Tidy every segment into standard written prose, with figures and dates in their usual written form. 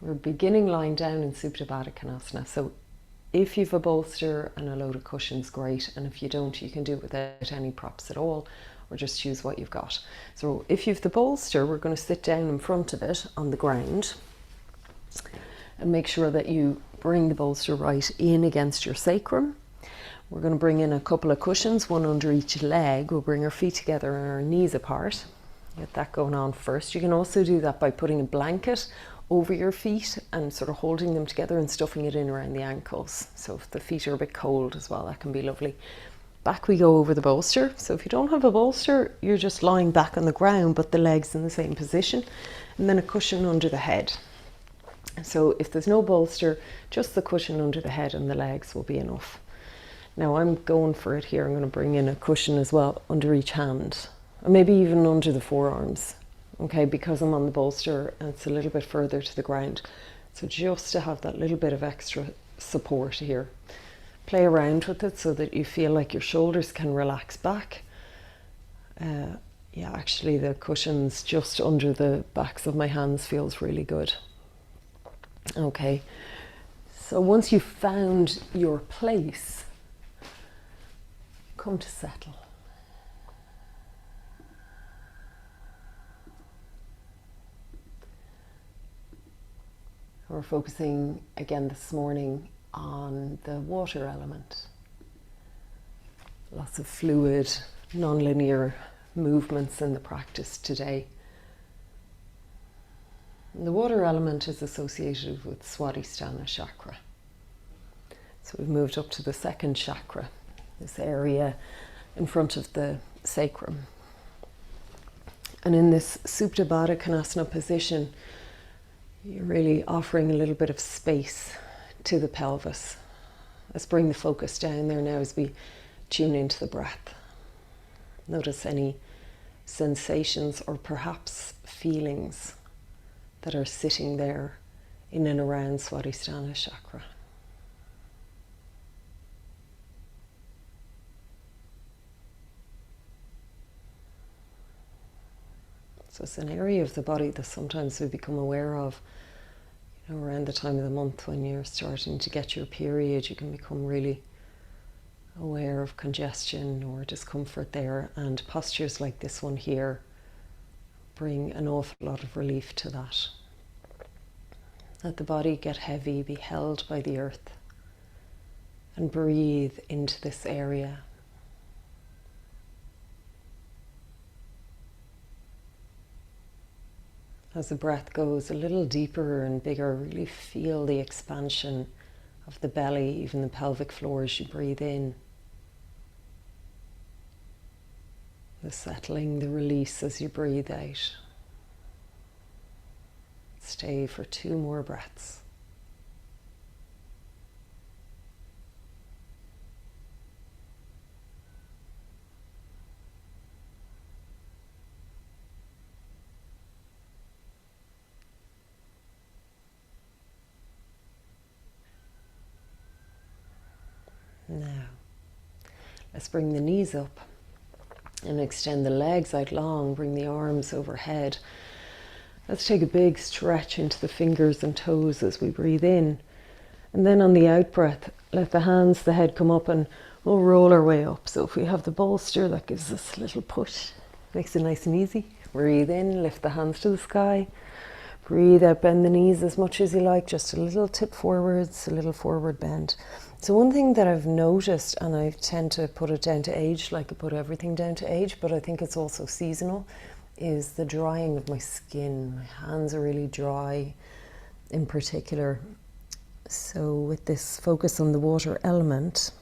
We're beginning lying down in supta, baddha, konasana. So if you've a bolster and a load of cushions, great. And if you don't, you can do it without any props at all, or just choose what you've got. So if you've the bolster, we're going to sit down in front of it on the ground and make sure that you bring the bolster right in against your sacrum. We're going to bring in a couple of cushions, one under each leg. We'll bring our feet together and our knees apart. Get that going on first. You can also do that by putting a blanket over your feet and sort of holding them together and stuffing it in around the ankles. So if the feet are a bit cold as well, that can be lovely. Back we go over the bolster. So if you don't have a bolster, you're just lying back on the ground, but the legs in the same position, and then a cushion under the head. So if there's no bolster, just the cushion under the head and the legs will be enough. Now I'm going for it here. I'm going to bring in a cushion as well under each hand, or maybe even under the forearms. Okay, because I'm on the bolster and it's a little bit further to the ground. So just to have that little bit of extra support here. Play around with it so that you feel like your shoulders can relax back. Yeah, actually the cushions just under the backs of my hands feels really good. Okay, so once you've found your place, come to settle. We're focusing again this morning on the water element. Lots of fluid, non-linear movements in the practice today. And the water element is associated with swadisthana chakra. So we've moved up to the second chakra, this area in front of the sacrum. And in this supta, baddha, konasana position, you're really offering a little bit of space to the pelvis. Let's bring the focus down there now as we tune into the breath. Notice any sensations or perhaps feelings that are sitting there in and around swadisthana chakra. So it's an area of the body that sometimes we become aware of, you know, around the time of the month when you're starting to get your period. You can become really aware of congestion or discomfort there, and postures like this one here bring an awful lot of relief to that. Let the body get heavy, be held by the earth, and breathe into this area. As the breath goes a little deeper and bigger, really feel the expansion of the belly, even the pelvic floor as you breathe in. The settling, the release as you breathe out. Stay for 2 more breaths. Now, let's bring the knees up and extend the legs out long, bring the arms overhead. Let's take a big stretch into the fingers and toes as we breathe in. And then on the out breath, let the hands, the head come up, and we'll roll our way up. So if we have the bolster, that gives us a little push, makes it nice and easy. Breathe in, lift the hands to the sky. Breathe out, bend the knees as much as you like, just a little tip forwards, a little forward bend. So one thing that I've noticed, and I tend to put it down to age, like I put everything down to age, but I think it's also seasonal, is the drying of my skin. My hands are really dry in particular. So with this focus on the water element,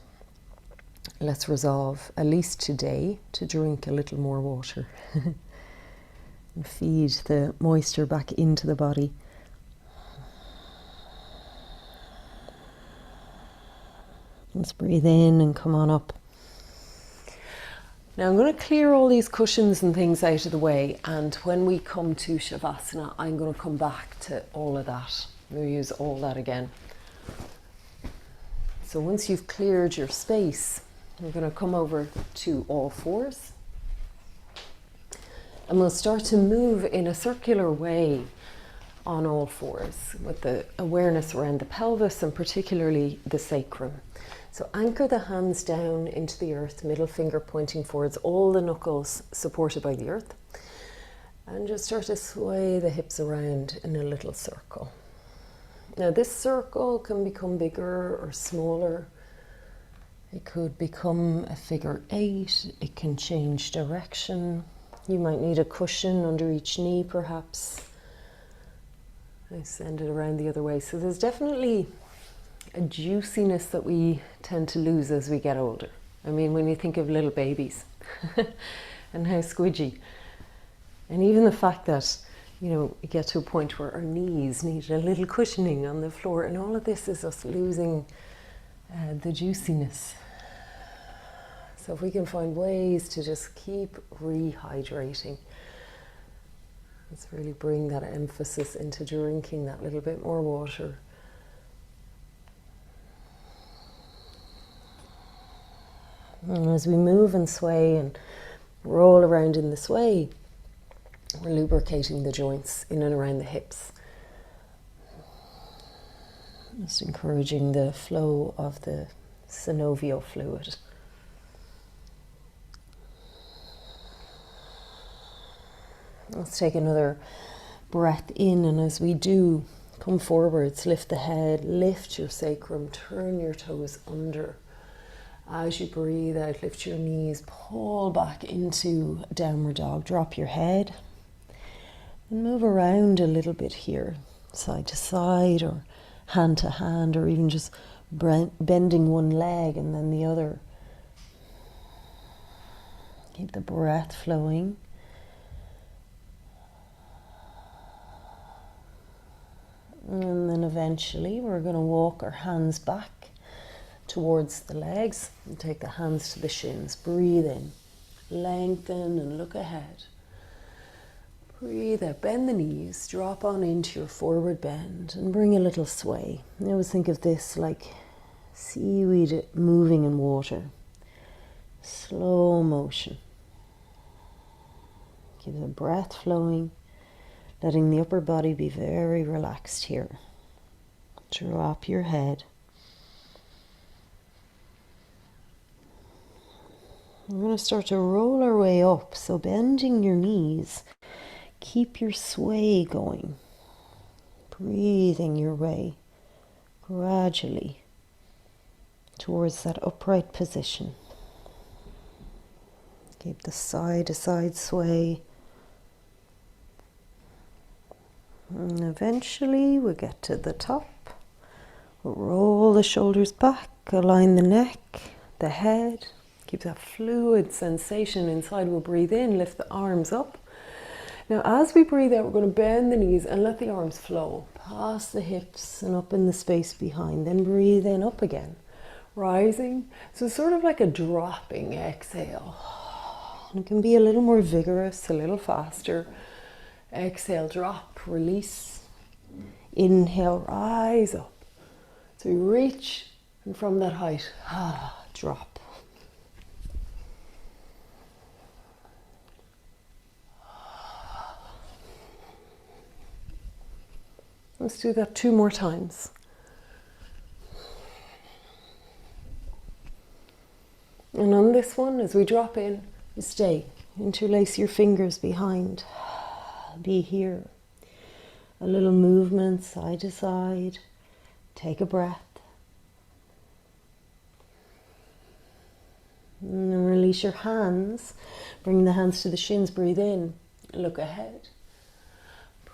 let's resolve, at least today, to drink a little more water. And feed the moisture back into the body. Let's breathe in and come on up. Now I'm going to clear all these cushions and things out of the way, and when we come to savasana, I'm going to come back to all of that. We'll use all that again. So once you've cleared your space, we're going to come over to all fours. And we'll start to move in a circular way on all fours with the awareness around the pelvis and particularly the sacrum. So anchor the hands down into the earth, middle finger pointing forwards, all the knuckles supported by the earth. And just start to sway the hips around in a little circle. Now this circle can become bigger or smaller. It could become a figure 8. It can change direction. You might need a cushion under each knee perhaps. I send it around the other way. So there's definitely a juiciness that we tend to lose as we get older. I mean, when you think of little babies and how squidgy. And even the fact that, you know, we get to a point where our knees need a little cushioning on the floor, and all of this is us losing the juiciness. So if we can find ways to just keep rehydrating, let's really bring that emphasis into drinking that little bit more water. And as we move and sway and roll around in this way, we're lubricating the joints in and around the hips. Just encouraging the flow of the synovial fluid. Let's take another breath in, and as we do, come forwards, lift the head, lift your sacrum, turn your toes under. As you breathe out, lift your knees, pull back into downward dog, drop your head, and move around a little bit here, side to side or hand to hand, or even just bending one leg and then the other. Keep the breath flowing. And then eventually we're going to walk our hands back towards the legs and take the hands to the shins. Breathe in, lengthen and look ahead. Breathe out, bend the knees, drop on into your forward bend and bring a little sway. I always think of this like seaweed moving in water. Slow motion. Keep the breath flowing, letting the upper body be very relaxed here. Drop your head. We're going to start to roll our way up, so bending your knees, keep your sway going, breathing your way gradually towards that upright position. Keep the side to side sway, and eventually we'll get to the top. We'll roll the shoulders back, align the neck, the head. Keep that fluid sensation inside. We'll breathe in, lift the arms up. Now as we breathe out, we're going to bend the knees and let the arms flow past the hips and up in the space behind. Then breathe in, up again, rising. So sort of like a dropping exhale. And it can be a little more vigorous, a little faster. Exhale, drop, release. Inhale, rise up. So we reach, and from that height, drop. Let's do that 2 more times. And on this one, as we drop in, you stay. Interlace your fingers behind. Be here. A little movement side to side. Take a breath. And then release your hands. Bring the hands to the shins. Breathe in. Look ahead.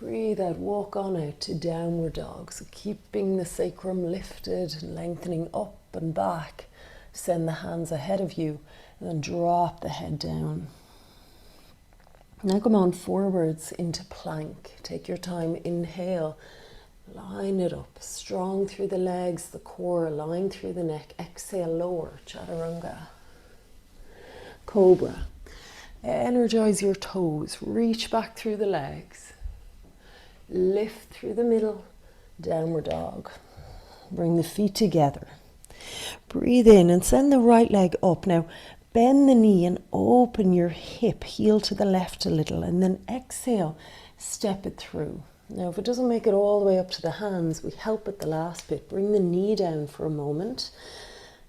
Breathe out, walk on out to downward dog. So keeping the sacrum lifted, lengthening up and back. Send the hands ahead of you and then drop the head down. Now come on forwards into plank. Take your time, inhale, line it up. Strong through the legs, the core, line through the neck. Exhale, lower, chaturanga. Cobra. Energize your toes, reach back through the legs. Lift through the middle, downward dog. Bring the feet together. Breathe in and send the right leg up. Now bend the knee and open your hip, heel to the left a little, and then exhale, step it through. Now, if it doesn't make it all the way up to the hands, we help at the last bit. Bring the knee down for a moment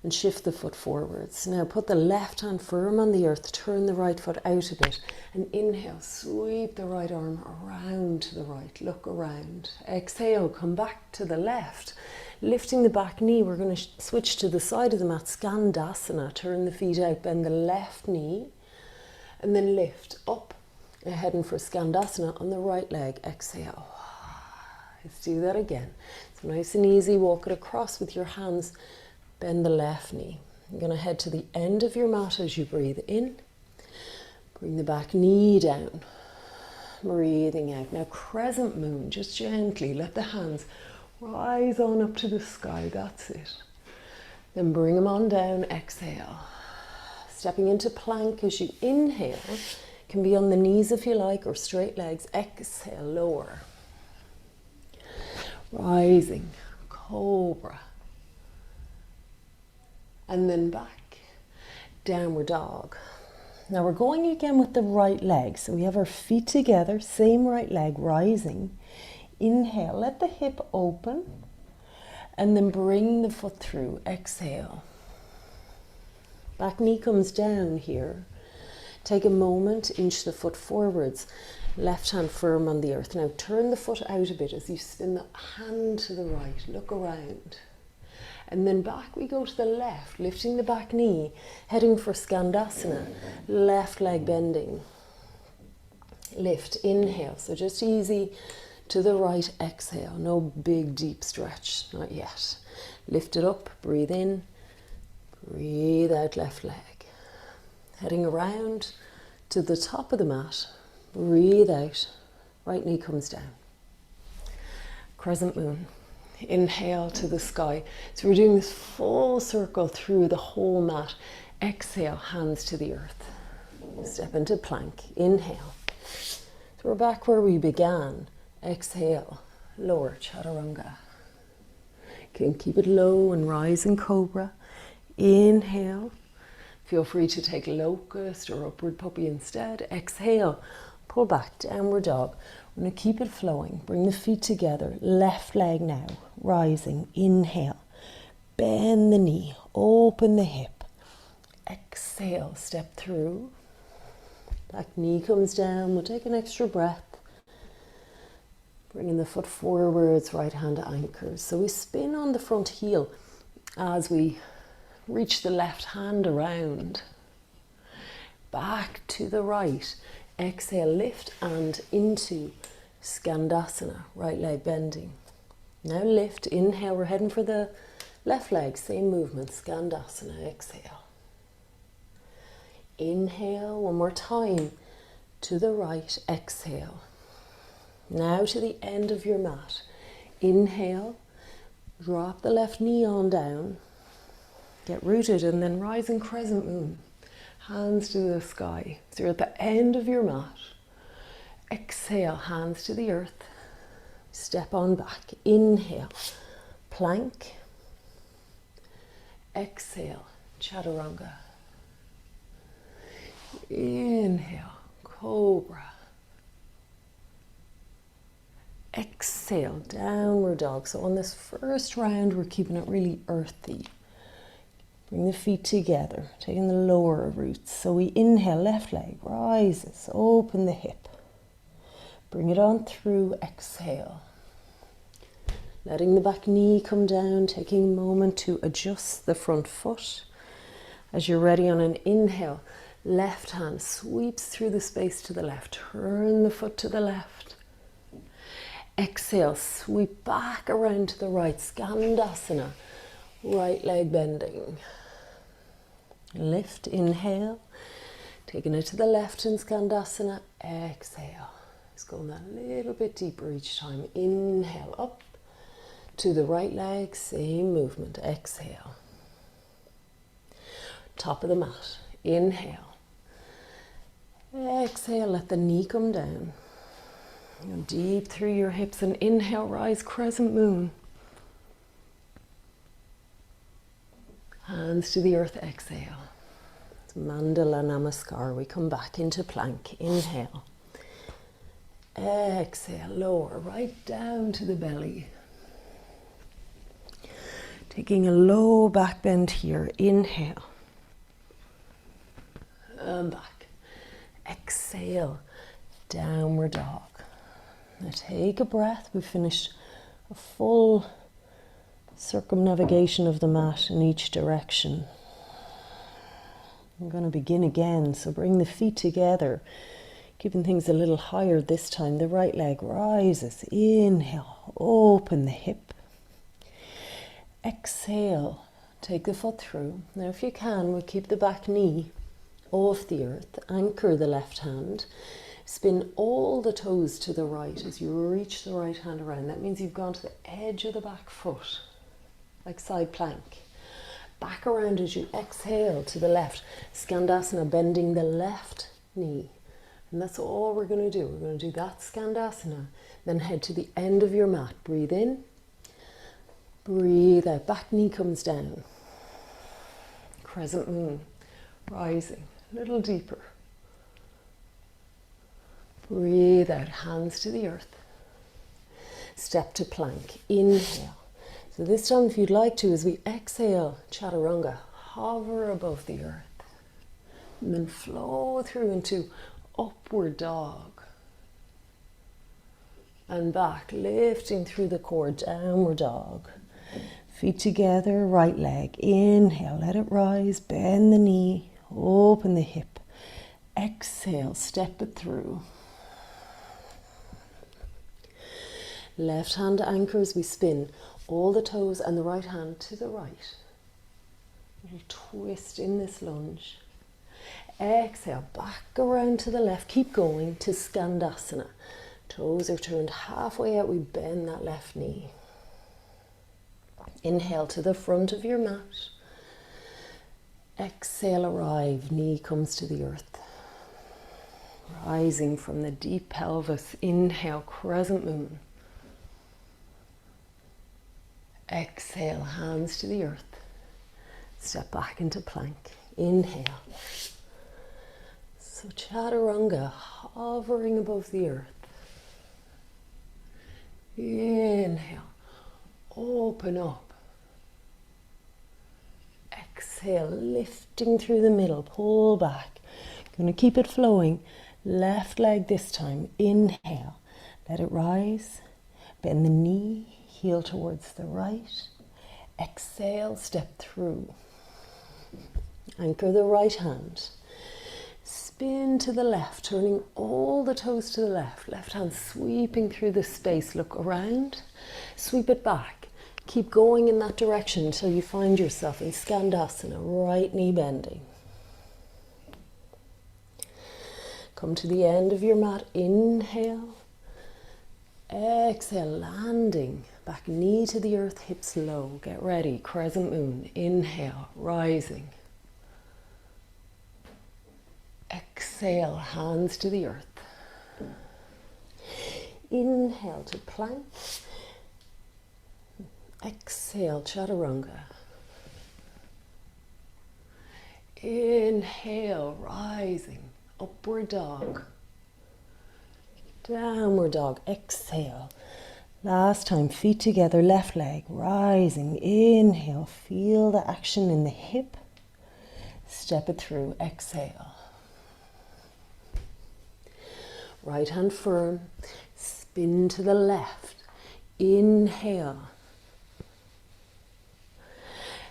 and shift the foot forwards. Now, put the left hand firm on the earth, turn the right foot out a bit, and inhale, sweep the right arm around to the right, look around. Exhale, come back to the left. Lifting the back knee, we're going to switch to the side of the mat, skandasana. Turn the feet out, bend the left knee, and then lift up. Heading for skandasana on the right leg. Exhale. Let's do that again. So nice and easy. Walk it across with your hands. Bend the left knee. You're going to head to the end of your mat as you breathe in. Bring the back knee down. Breathing out. Now crescent moon. Just gently let the hands rise on up to the sky. That's it. Then bring them on down. Exhale. Stepping into plank as you inhale. Can be on the knees if you like, or straight legs. Exhale, lower. Rising, cobra. And then back, downward dog. Now we're going again with the right leg. So we have our feet together, same right leg, rising. Inhale, let the hip open. And then bring the foot through. Exhale. Back knee comes down here. Take a moment, inch the foot forwards, left hand firm on the earth. Now turn the foot out a bit as you spin the hand to the right, look around. And then back we go to the left, lifting the back knee, heading for skandasana, left leg bending. Lift, inhale, so just easy to the right, exhale, no big deep stretch, not yet. Lift it up, breathe in, breathe out left leg. Heading around to the top of the mat, breathe out, right knee comes down. Crescent moon, inhale to the sky. So we're doing this full circle through the whole mat. Exhale, hands to the earth. Step into plank, inhale. So we're back where we began. Exhale, lower, chaturanga. Can keep it low and rise in cobra. Inhale. Feel free to take locust or upward puppy instead. Exhale, pull back, downward dog. We're going to keep it flowing. Bring the feet together. Left leg now, rising. Inhale, bend the knee, open the hip. Exhale, step through. Back knee comes down. We'll take an extra breath. Bringing the foot forwards, right hand anchors. So we spin on the front heel as we reach the left hand around, back to the right. Exhale, lift and into skandasana, right leg bending. Now lift, inhale, we're heading for the left leg, same movement, skandasana, exhale. Inhale, one more time, to the right, exhale. Now to the end of your mat. Inhale, drop the left knee on down. Get rooted and then rise in crescent moon. Hands to the sky. So you're at the end of your mat. Exhale, hands to the earth. Step on back. Inhale, plank. Exhale, chaturanga. Inhale, cobra. Exhale, downward dog. So on this first round, we're keeping it really earthy. Bring the feet together, taking the lower roots. So we inhale, left leg rises, open the hip. Bring it on through, exhale. Letting the back knee come down, taking a moment to adjust the front foot. As you're ready on an inhale, left hand sweeps through the space to the left. Turn the foot to the left. Exhale, sweep back around to the right, skandasana, right leg bending. Lift, inhale, taking it to the left in skandasana, exhale. Just going that little bit deeper each time. Inhale, up to the right leg, same movement, exhale. Top of the mat, inhale. Exhale, let the knee come down. Go deep through your hips and inhale, rise, crescent moon. Hands to the earth, exhale. It's mandala, namaskar. We come back into plank. Inhale. Exhale, lower right down to the belly. Taking a low back bend here. Inhale. And back. Exhale, downward dog. Now take a breath. We've finished a full circumnavigation of the mat in each direction. I'm going to begin again, so bring the feet together, keeping things a little higher this time. The right leg rises. Inhale, open the hip. Exhale, take the foot through. Now if you can, we'll keep the back knee off the earth. Anchor the left hand. Spin all the toes to the right as you reach the right hand around. That means you've gone to the edge of the back foot, like side plank. Back around as you exhale to the left. Skandasana, bending the left knee. And that's all we're going to do. We're going to do that skandasana. Then head to the end of your mat. Breathe in. Breathe out. Back knee comes down. Crescent moon. Rising. A little deeper. Breathe out. Hands to the earth. Step to plank. Inhale. So this time, if you'd like to, as we exhale, chaturanga, hover above the earth. And then flow through into upward dog. And back, lifting through the core, downward dog. Feet together, right leg. Inhale, let it rise, bend the knee, open the hip. Exhale, step it through. Left hand anchors, we spin all the toes and the right hand to the right. A little twist in this lunge. Exhale, back around to the left. Keep going to skandasana. Toes are turned halfway out. We bend that left knee. Inhale to the front of your mat. Exhale, arrive. Knee comes to the earth. Rising from the deep pelvis. Inhale, crescent moon. Exhale, hands to the earth. Step back into plank. Inhale. So chaturanga, hovering above the earth. Inhale, open up. Exhale, lifting through the middle, pull back. Going to keep it flowing. Left leg this time. Inhale, let it rise. Bend the knee. Heel towards the right. Exhale, step through. Anchor the right hand. Spin to the left, turning all the toes to the left. Left hand sweeping through the space. Look around. Sweep it back. Keep going in that direction until you find yourself in skandasana, right knee bending. Come to the end of your mat. Inhale. Exhale, landing. Back knee to the earth, hips low. Get ready, crescent moon. Inhale, rising. Exhale, hands to the earth. Inhale to plank. Exhale, chaturanga. Inhale, rising. Upward dog. Downward dog. Exhale. Last time, feet together, left leg rising. Inhale, feel the action in the hip. Step it through. Exhale. Right hand firm. Spin to the left. Inhale.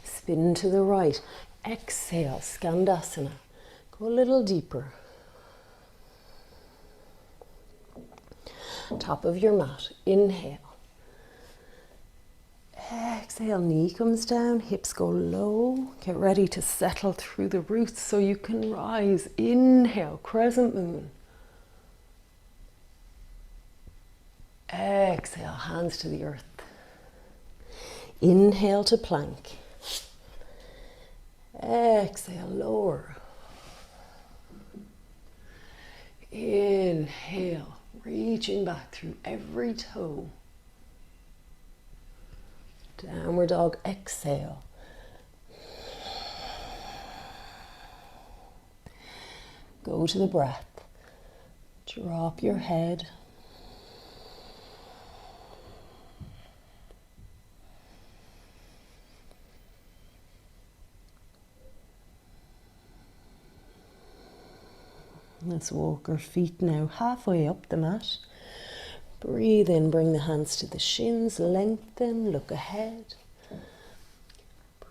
Spin to the right. Exhale. Skandasana. Go a little deeper. Top of your mat. Inhale. Exhale, knee comes down, hips go low. Get ready to settle through the roots so you can rise. Inhale, crescent moon. Exhale, hands to the earth. Inhale to plank. Exhale, lower. Inhale. Reaching back through every toe. Downward dog, exhale. Go to the breath. Drop your head. Let's walk our feet now halfway up the mat. Breathe in, bring the hands to the shins, lengthen, look ahead.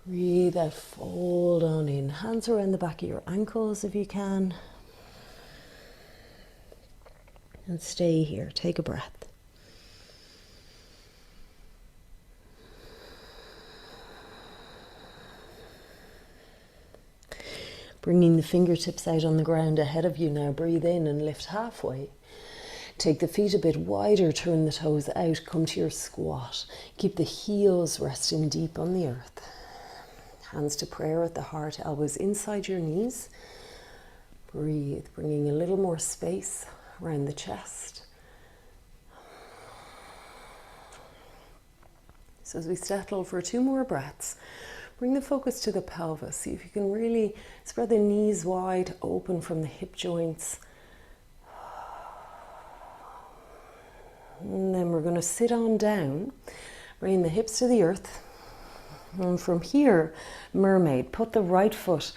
Breathe out, fold on in. Hands around the back of your ankles if you can. And stay here, take a breath. Bringing the fingertips out on the ground ahead of you now. Breathe in and lift halfway. Take the feet a bit wider, turn the toes out, come to your squat. Keep the heels resting deep on the earth. Hands to prayer at the heart, elbows inside your knees. Breathe, bringing a little more space around the chest. So as we settle for 2 more breaths, bring the focus to the pelvis. See if you can really spread the knees wide, open from the hip joints. And then we're going to sit on down, bringing the hips to the earth. And from here, mermaid, put the right foot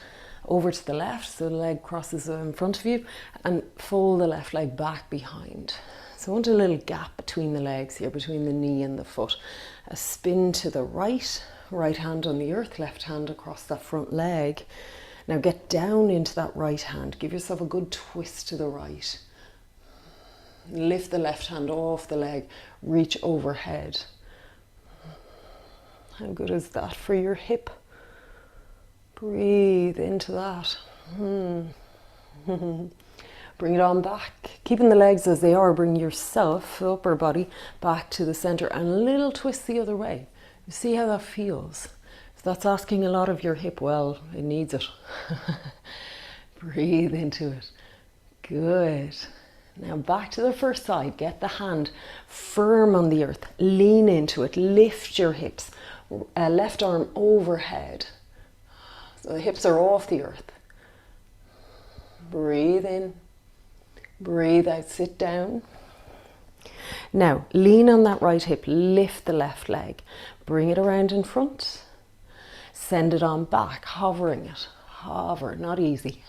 over to the left, so the leg crosses in front of you, and fold the left leg back behind. So I want a little gap between the legs here, between the knee and the foot. A spin to the right, right hand on the earth, left hand across that front leg. Now get down into that right hand. Give yourself a good twist to the right. Lift the left hand off the leg, reach overhead. How good is that for your hip? Breathe into that. Bring it on back. Keeping the legs as they are, bring yourself, the upper body, back to the center and a little twist the other way. See how that feels. If that's asking a lot of your hip, well, it needs it. Breathe into it. Good. Now back to the first side. Get the hand firm on the earth. Lean into it. Lift your hips. Left arm overhead. So the hips are off the earth. Breathe in. Breathe out. Sit down. Now lean on that right hip. Lift the left leg. Bring it around in front. Send it on back. Hovering it. Hover. Not easy.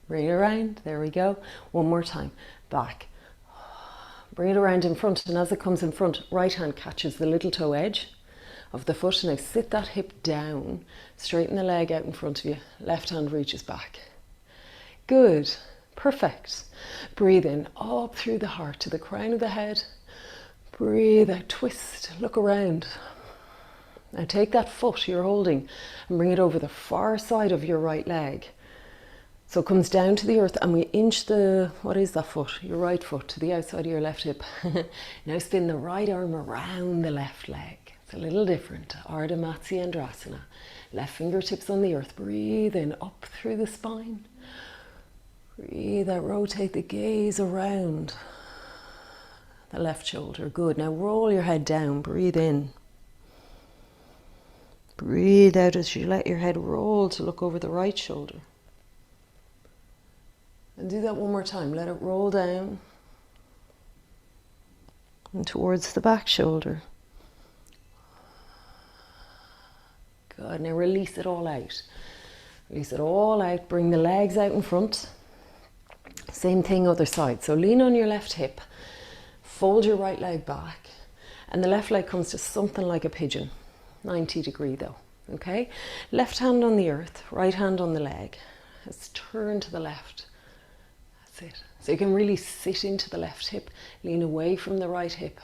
Bring it around. There we go. One more time. Back. Bring it around in front, and as it comes in front, right hand catches the little toe edge of the foot. Now sit that hip down, straighten the leg out in front of you, left hand reaches back. Good, perfect. Breathe in up through the heart to the crown of the head. Breathe out, twist, look around. Now take that foot you're holding and bring it over the far side of your right leg. So it comes down to the earth and we inch the, what is that foot? Your right foot to the outside of your left hip. Now spin the right arm around the left leg. It's a little different. Ardha Matsyendrasana. Left fingertips on the earth. Breathe in up through the spine. Breathe out, rotate the gaze around the left shoulder. Good. Now roll your head down. Breathe in. Breathe out as you let your head roll to look over the right shoulder. And do that one more time. Let it roll down and towards the back shoulder. Good. Now release it all out. Release it all out. Bring the legs out in front. Same thing other side. So lean on your left hip. Fold your right leg back. And the left leg comes to something like a pigeon. 90 degree though. Okay? Left hand on the earth. Right hand on the leg. Let's turn to the left. It. So you can really sit into the left hip, lean away from the right hip.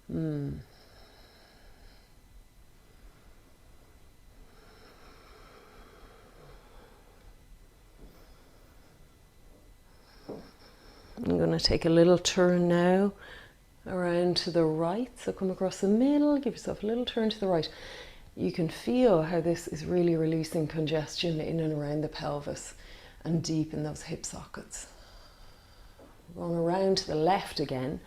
I'm going to take a little turn now around to the right. So come across the middle, give yourself a little turn to the right. You can feel how this is really releasing congestion in and around the pelvis and deep in those hip sockets. Going around to the left again,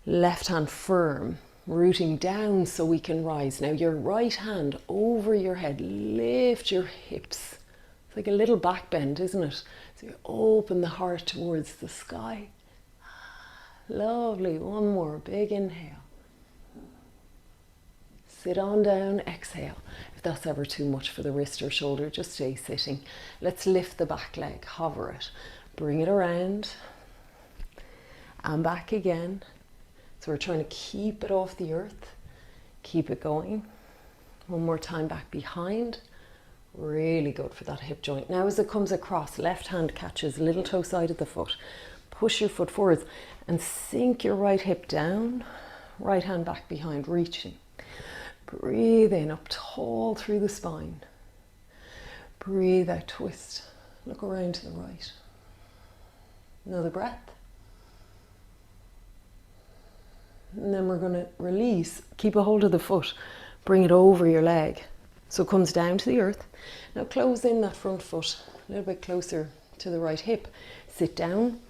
left hand firm, rooting down so we can rise. Now your right hand over your head, lift your hips. It's like a little back bend, isn't it? So you open the heart towards the sky. Lovely, one more, big inhale. Sit on down, exhale. If that's ever too much for the wrist or shoulder, just stay sitting. Let's lift the back leg, hover it. Bring it around and back again. So we're trying to keep it off the earth, keep it going. One more time back behind. Really good for that hip joint. Now as it comes across, left hand catches little toe side of the foot. Push your foot forwards and sink your right hip down. Right hand back behind, reaching. Breathe in, up tall through the spine. Breathe out, twist. Look around to the right. Another breath. And then we're going to release. Keep a hold of the foot. Bring it over your leg. So it comes down to the earth. Now close in that front foot a little bit closer to the right hip. Sit down.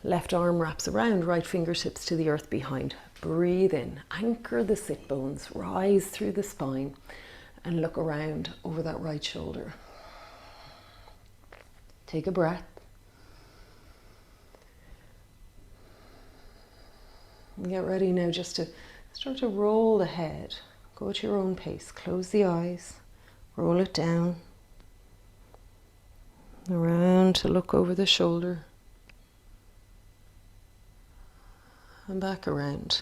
Left arm wraps around. Right fingertips to the earth behind. Breathe in. Anchor the sit bones. Rise through the spine. And look around over that right shoulder. Take a breath. And get ready now just to start to roll the head. Go at your own pace. Close the eyes. Roll it down. Around to look over the shoulder. And back around.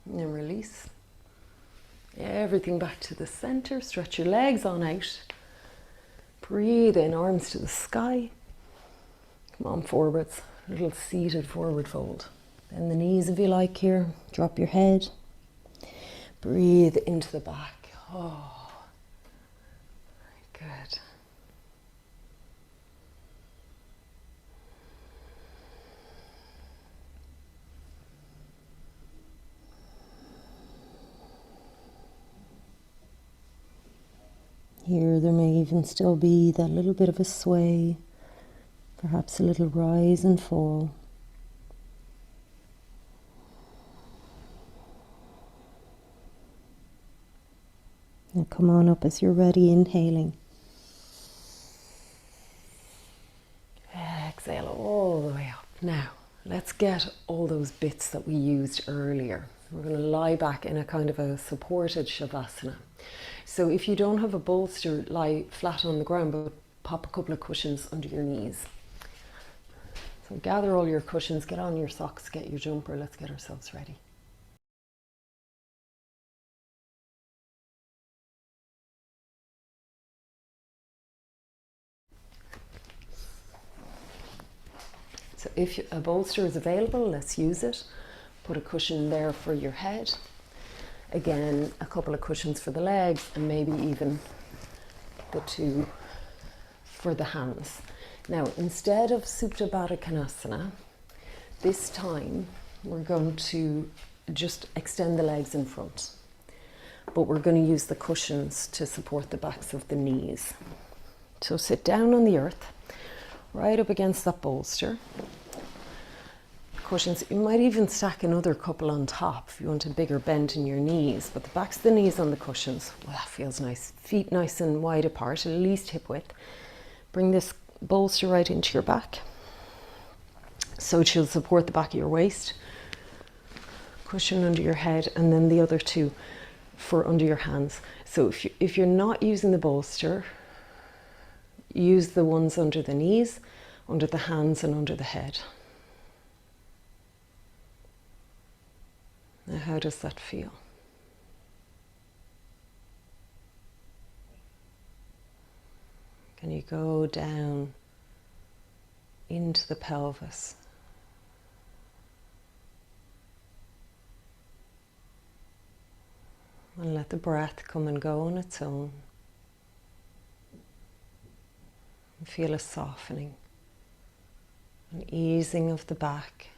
And then release. Everything back to the center. Stretch your legs on out. Breathe in, arms to the sky. Come on, forwards. A little seated forward fold. Bend the knees if you like here. Drop your head. Breathe into the back. Oh, good. Here there may even still be that little bit of a sway, perhaps a little rise and fall. Now come on up as you're ready, inhaling. Exhale all the way up. Now, let's get all those bits that we used earlier. We're going to lie back in a kind of a supported shavasana. So if you don't have a bolster, lie flat on the ground, but pop a couple of cushions under your knees. So gather all your cushions, get on your socks, get your jumper, let's get ourselves ready. So if a bolster is available, let's use it. Put a cushion there for your head. Again, a couple of cushions for the legs and maybe even the two for the hands. Now, instead of supta, baddha, konasana, this time we're going to just extend the legs in front. But we're going to use the cushions to support the backs of the knees. So sit down on the earth, right up against that bolster. Cushions, you might even stack another couple on top if you want a bigger bend in your knees, but the backs of the knees on the cushions, well, that feels nice. Feet nice and wide apart, at least hip width. Bring this bolster right into your back, so it should support the back of your waist. Cushion under your head, and then the other two for under your hands. So if you're not using the bolster, use the ones under the knees, under the hands, and under the head. Now, how does that feel? Can you go down into the pelvis? And let the breath come and go on its own. And feel a softening, an easing of the back.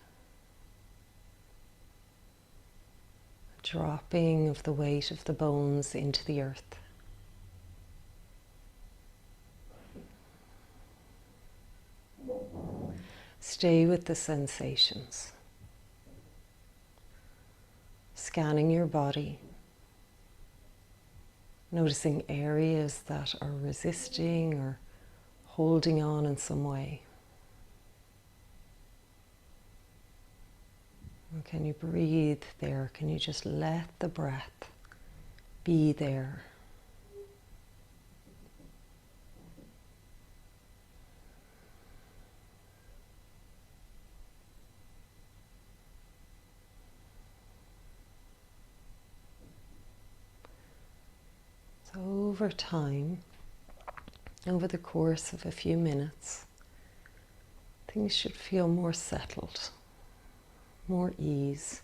Dropping of the weight of the bones into the earth. Stay with the sensations. Scanning your body. Noticing areas that are resisting or holding on in some way. And can you breathe there? Can you just let the breath be there. So over time, over the course of a few minutes, things should feel more settled, more ease.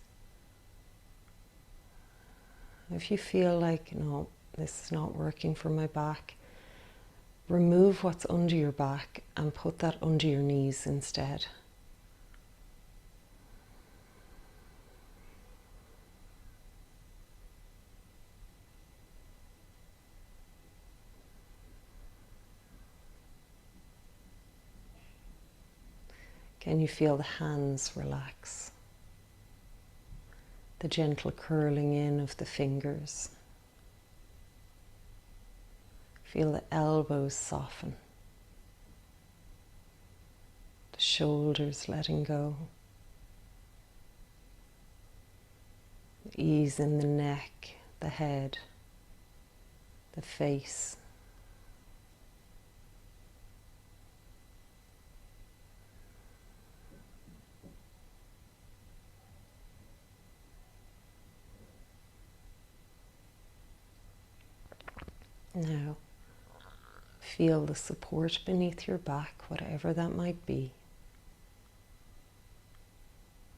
If you feel like, no, this is not working for my back, remove what's under your back and put that under your knees instead. Can you feel the hands relax? The gentle curling in of the fingers. Feel the elbows soften. The shoulders letting go. Ease in the neck, the head, the face. Now, feel the support beneath your back, whatever that might be.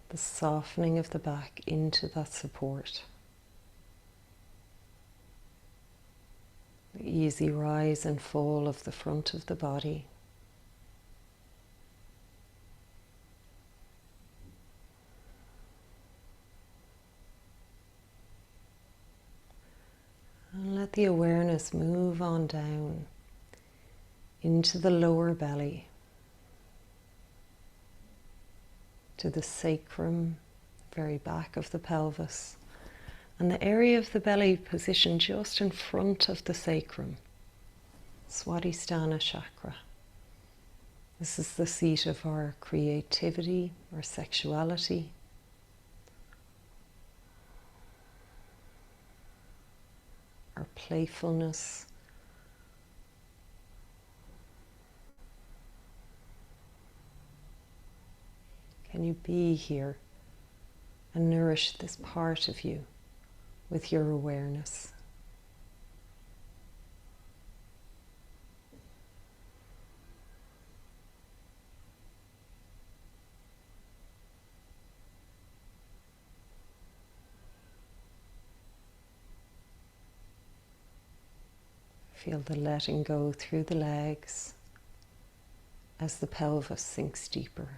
The softening of the back into that support. The easy rise and fall of the front of the body. And let the awareness move on down into the lower belly, to the sacrum, very back of the pelvis, and the area of the belly positioned just in front of the sacrum, swadisthana chakra. This is the seat of our creativity, our sexuality, our playfulness, can you be here and nourish this part of you with your awareness? Feel the letting go through the legs as the pelvis sinks deeper.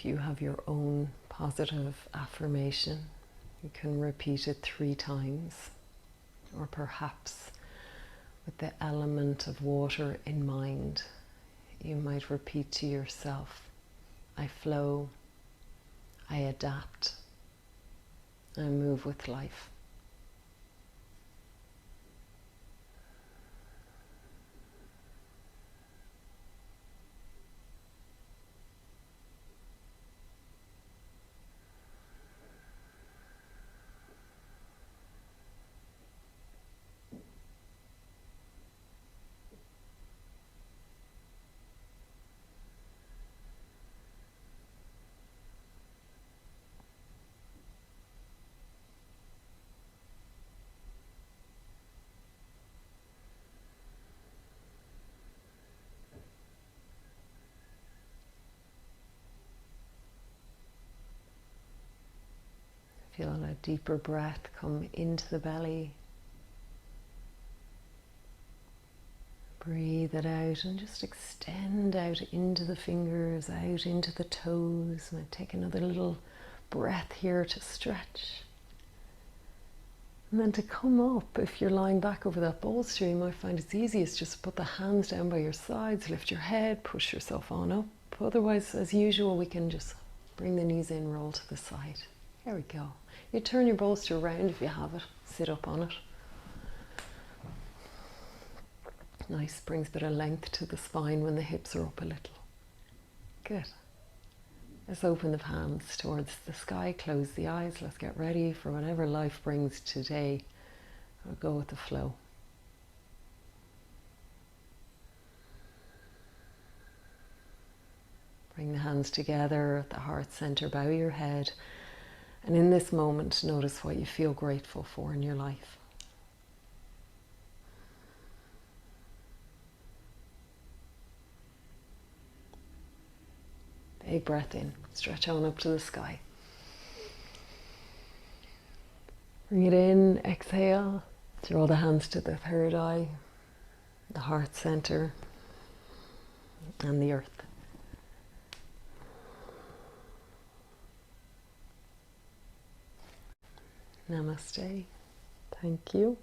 if you have your own positive affirmation, you can repeat it 3 times, or perhaps with the element of water in mind, you might repeat to yourself, I flow, I adapt, I move with life. Feel a deeper breath come into the belly. Breathe it out and just extend out into the fingers, out into the toes. Might take another little breath here to stretch. And then to come up, if you're lying back over that bolster, you might find it's easiest just to put the hands down by your sides, lift your head, push yourself on up. Otherwise, as usual, we can just bring the knees in, roll to the side. There we go. You turn your bolster around if you have it, sit up on it. Nice, brings a bit of length to the spine when the hips are up a little. Good. Let's open the palms towards the sky, close the eyes, let's get ready for whatever life brings today. We'll go with the flow. Bring the hands together at the heart center, bow your head. And in this moment, notice what you feel grateful for in your life. Big breath in, stretch on up to the sky. Bring it in, exhale, draw the hands to the third eye, the heart center, and the earth. Namaste. Thank you.